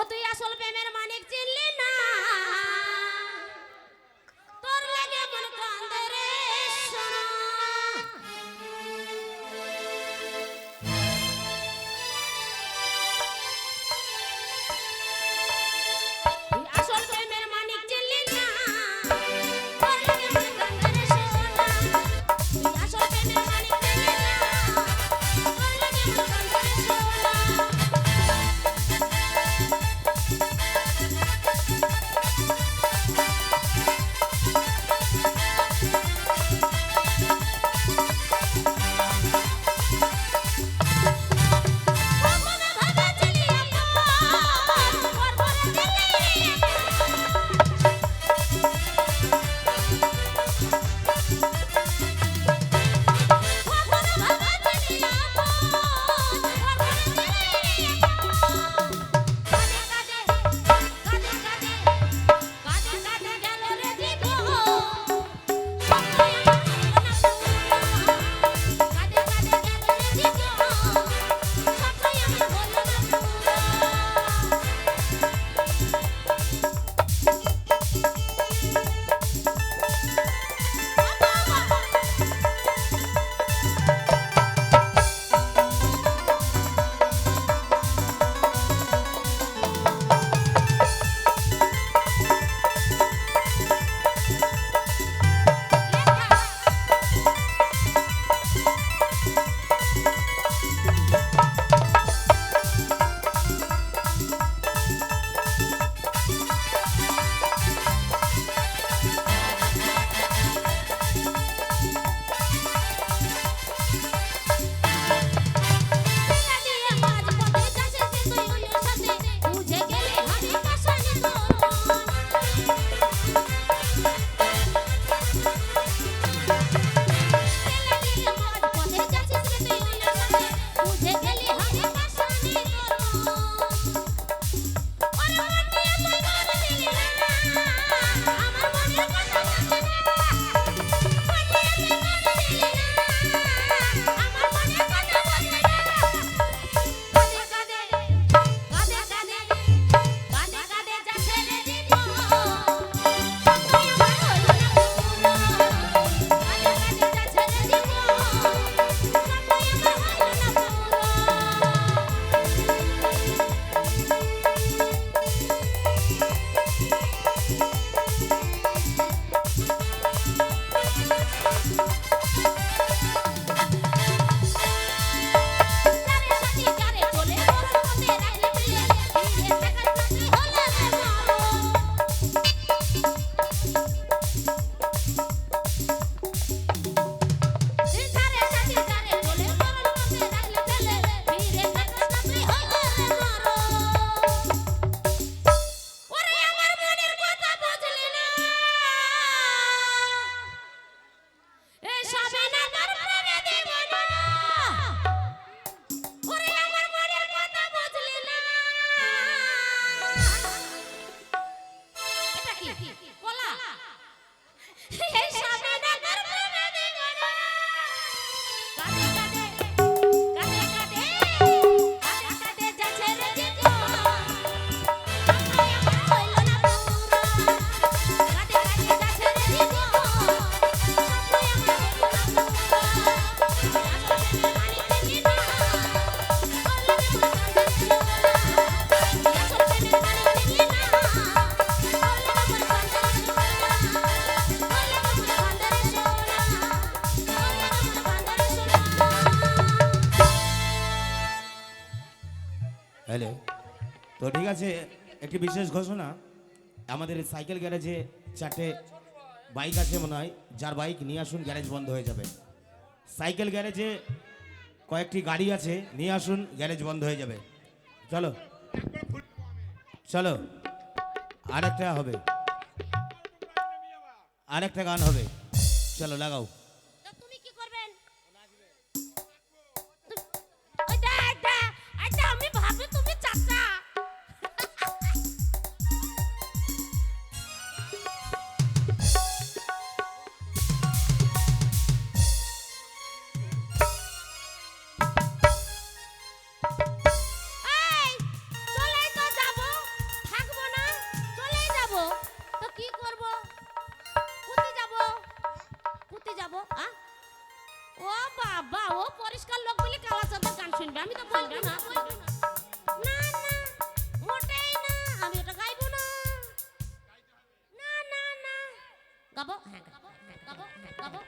তুই আসল প্রেমের মানিক চিনলি না, তোর লাগে মন কান্দে রে সোনা। তুই আসল প্রেমের মানিক চিনলি না, তোর লাগে মন কান্দে রে সোনা। তুই আসল প্রেমের মানিক চিনলি না, তোর লাগে মন কান্দে রে সোনা। হ্যালো, তো ঠিক আছে, একটি বিশেষ ঘোষণা। আমাদের সাইকেল গ্যারেজে 4টে বাইক আছে মনে হয়, যার বাইক নিয়ে আসুন, গ্যারেজ বন্ধ হয়ে যাবে। সাইকেল গ্যারেজে কয়েকটি গাড়ি আছে, নিয়ে আসুন, গ্যারেজ বন্ধ হয়ে যাবে। চলো চলো, আরেকটা হবে, আরেকটা গান হবে, চলো লাগাও। তুমি কি করবেন? আমি ভাবি তুমি চাচা। ও বাবা, ও পরিষ্কার লোক বলে কালা চাঁদের গান শুনবে, আমি তো বলবো না। না না, মোটেই না, আমি ওটা গাইবো না। না না না, গাবো, হ্যাঁ গাবো, গাবো, গাবো।